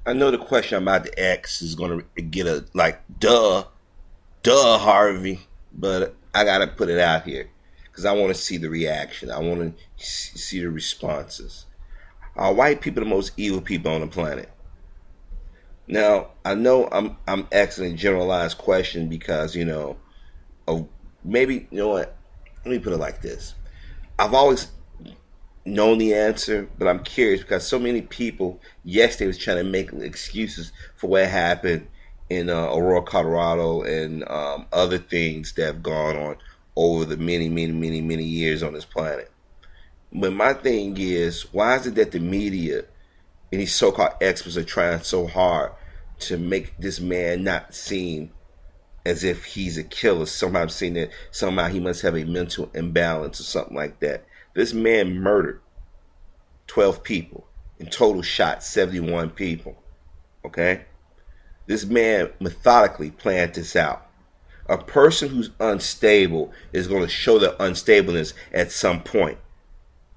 I know the question I'm about to ask is gonna get a like, duh, Harvey, but I gotta put it out here because I want to see the reaction. I want to see the responses. Are white people the most evil people on the planet? Now I know I'm asking a generalized question because of maybe what. Let me put it like this. I've always known the answer, but I'm curious because so many people yesterday was trying to make excuses for what happened in Aurora, Colorado, and other things that have gone on over the many years on this planet. But my thing is, why is it that the media and these so-called experts are trying so hard to make this man not seem as if he's a killer? Somehow I'm saying that somehow he must have a mental imbalance or something like that. This man murdered 12 people. In total shot 71 people. Okay? This man methodically planned this out. A person who's unstable is going to show their unstableness at some point.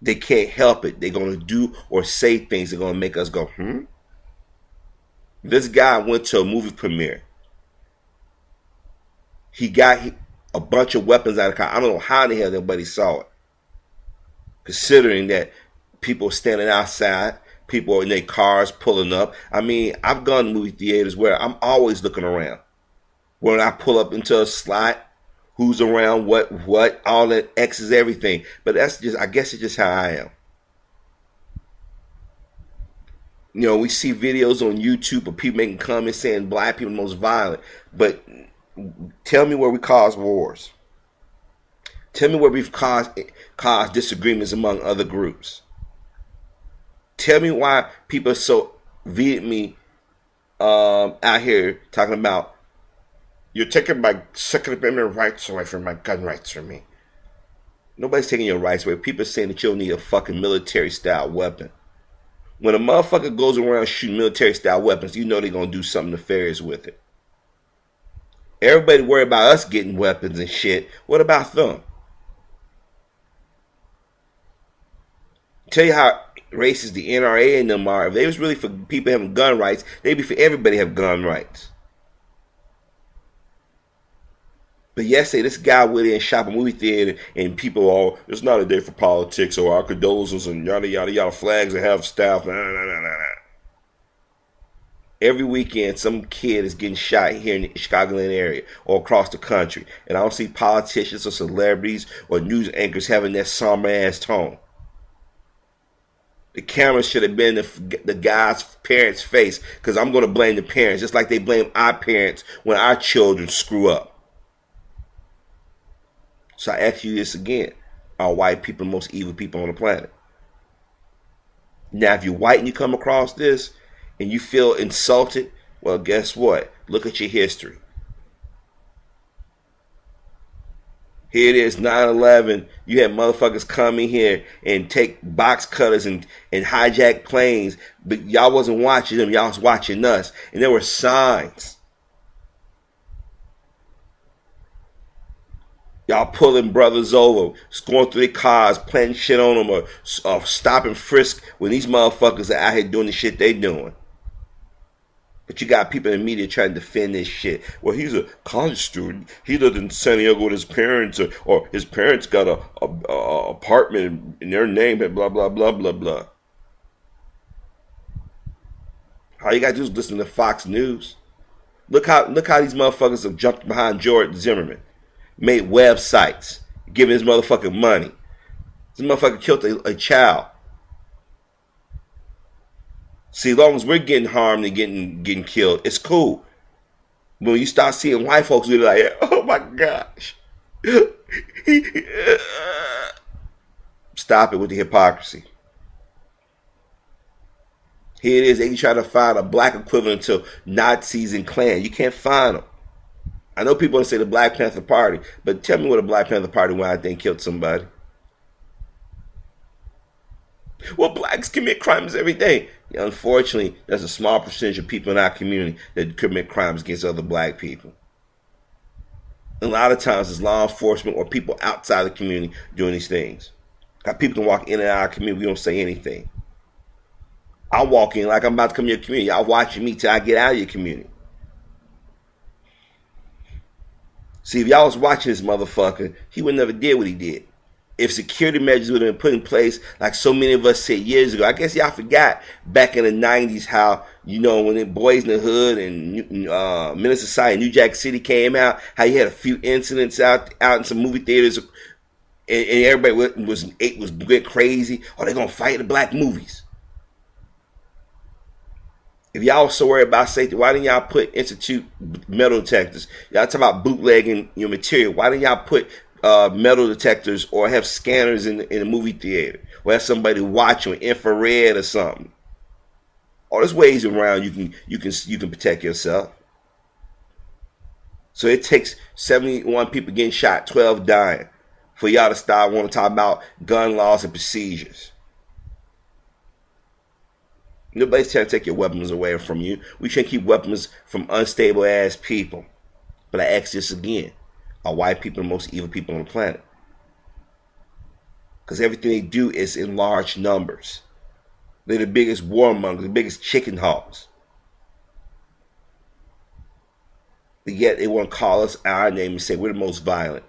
They can't help it. They're going to do or say things that are going to make us go, This guy went to a movie premiere. He got a bunch of weapons out of the car. I don't know how the hell nobody saw it. Considering that people standing outside, people in their cars pulling up. I mean, I've gone to movie theaters where I'm always looking around. When I pull up into a slot, who's around, what, all that X's everything. But that's just, I guess it's just how I am. We see videos on YouTube of people making comments saying black people are the most violent. But tell me where we cause wars. Tell me where we've caused disagreements among other groups. Tell me why people are so vehemently out here talking about, you're taking my Second Amendment rights away from my gun rights from me. Nobody's taking your rights away. People are saying that you'll need a fucking military-style weapon. When a motherfucker goes around shooting military-style weapons, you know they're going to do something nefarious with it. Everybody worry about us getting weapons and shit. What about them? Tell you how racist the NRA and them are. If they was really for people having gun rights, they'd be for everybody to have gun rights. But yesterday, this guy went in and shot a movie theater, and people it's not a day for politics, or our condolences, and yada, yada, yada, flags that have staff. Every weekend, some kid is getting shot here in the Chicagoland area or across the country. And I don't see politicians or celebrities or news anchors having that somber-ass tone. The camera should have been the guy's parents' face, because I'm going to blame the parents, just like they blame our parents when our children screw up. So I ask you this again. Are white people the most evil people on the planet? Now, if you're white and you come across this and you feel insulted, well, guess what? Look at your history. Here it is, 9/11. You had motherfuckers come in here and take box cutters and hijack planes, but y'all wasn't watching them. Y'all was watching us. And there were signs. Y'all pulling brothers over, going through their cars, planting shit on them, or stopping frisk when these motherfuckers are out here doing the shit they doing. But you got people in the media trying to defend this shit. Well, he's a college student. He lived in San Diego with his parents, or his parents got a apartment in their name, and blah, blah, blah, blah, blah. All you got to do is listen to Fox News. Look how these motherfuckers have jumped behind George Zimmerman. Made websites, giving this motherfucker money. This motherfucker killed a child. See, as long as we're getting harmed and getting killed, it's cool. But when you start seeing white folks, they're like, oh my gosh. Stop it with the hypocrisy. Here it is, they try to find a black equivalent to Nazis and Klan. You can't find them. I know people want to say the Black Panther Party, but tell me what a Black Panther Party went out there and killed somebody. Well, blacks commit crimes every day. Yeah, unfortunately, there's a small percentage of people in our community that commit crimes against other black people. And a lot of times it's law enforcement or people outside the community doing these things. Got people can walk in and out of our community, we don't say anything. I walk in like I'm about to come to your community. Y'all watching me till I get out of your community. See, if y'all was watching this motherfucker, he would never did what he did. If security measures would have been put in place, like so many of us said years ago, I guess y'all forgot back in the 90s how, when the Boys in the Hood and Menace Society, New Jack City came out, how you had a few incidents out in some movie theaters, and everybody went crazy. Oh, they're gonna fight the black movies. If y'all so worried about safety, why didn't y'all institute metal detectors? Y'all talk about bootlegging your material. Why didn't y'all put metal detectors or have scanners in the movie theater, or have somebody watch you, infrared or something? Oh, there's ways around you can protect yourself. So it takes 71 people getting shot, 12 dying, for y'all to start want to talk about gun laws and procedures. Nobody's trying to take your weapons away from you. We shouldn't keep weapons from unstable ass people. But I ask this again. Are white people the most evil people on the planet? Because everything they do is in large numbers. They're the biggest warmongers, the biggest chicken hawks. But yet they want to call us our name and say we're the most violent.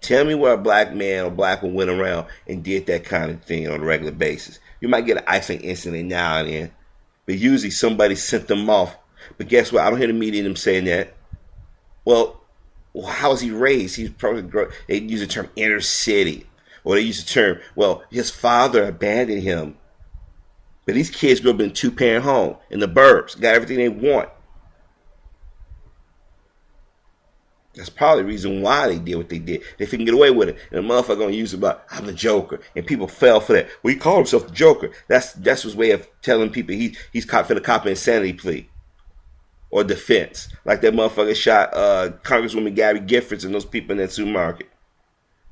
Tell me where a black man or black woman went around and did that kind of thing on a regular basis. You might get an isolated incident now and then, but usually somebody sent them off. But guess what? I don't hear the media them saying that. Well, how was he raised? He's probably, they use the term inner city, or they use the term, well, his father abandoned him. But these kids grew up in a two-parent home in the burbs, got everything they want. That's probably the reason why they did what they did. They couldn't get away with it. And the motherfucker gonna use it about, I'm the Joker. And people fell for that. Well, he called himself the Joker. That's his way of telling people he's caught for the cop insanity plea. Or defense. Like that motherfucker shot Congresswoman Gabby Giffords and those people in that supermarket.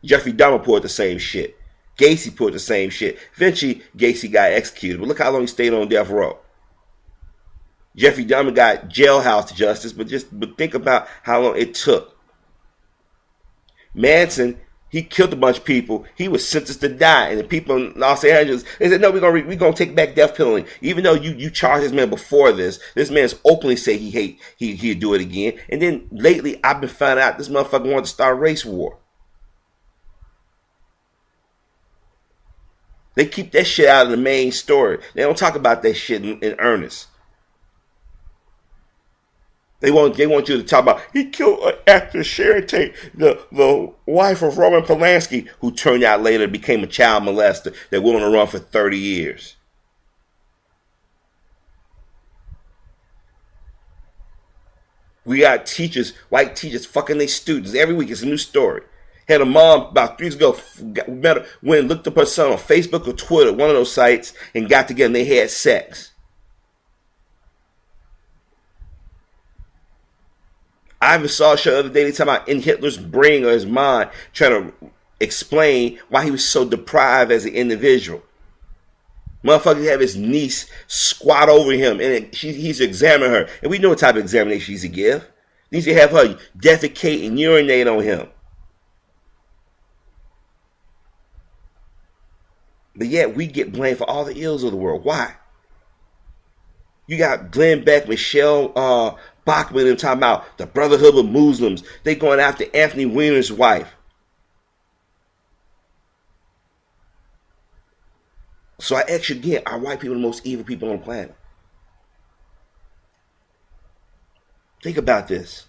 Jeffrey Dahmer pulled the same shit. Gacy pulled the same shit. Eventually, Gacy got executed. But look how long he stayed on death row. Jeffrey Dahmer got jailhouse justice, but think about how long it took. Manson, he killed a bunch of people. He was sentenced to die, and the people in Los Angeles, they said, no, we're gonna take back death penalty. Even though you charged this man before this man's openly say he'd do it again. And then lately, I've been finding out this motherfucker wanted to start a race war. They keep that shit out of the main story. They don't talk about that shit in earnest. They want you to talk about he killed actress Sharon Tate, the wife of Roman Polanski, who turned out later became a child molester that went on the run for 30 years. We got teachers, white teachers, fucking their students every week. It's a new story. Had a mom about 3 years ago went and looked up her son on Facebook or Twitter, one of those sites, and got together and they had sex. I even saw a show the other day, they talking about in Hitler's brain or his mind, trying to explain why he was so deprived as an individual. Motherfucker have his niece squat over him, and he's examining her. And we know what type of examination he's to give. He needs to have her defecate and urinate on him. But yet we get blamed for all the ills of the world. Why? You got Glenn Beck, Michelle Bachmann, and talking about the Brotherhood of Muslims. They going after Anthony Weiner's wife. So I ask you again, are white people the most evil people on the planet? Think about this.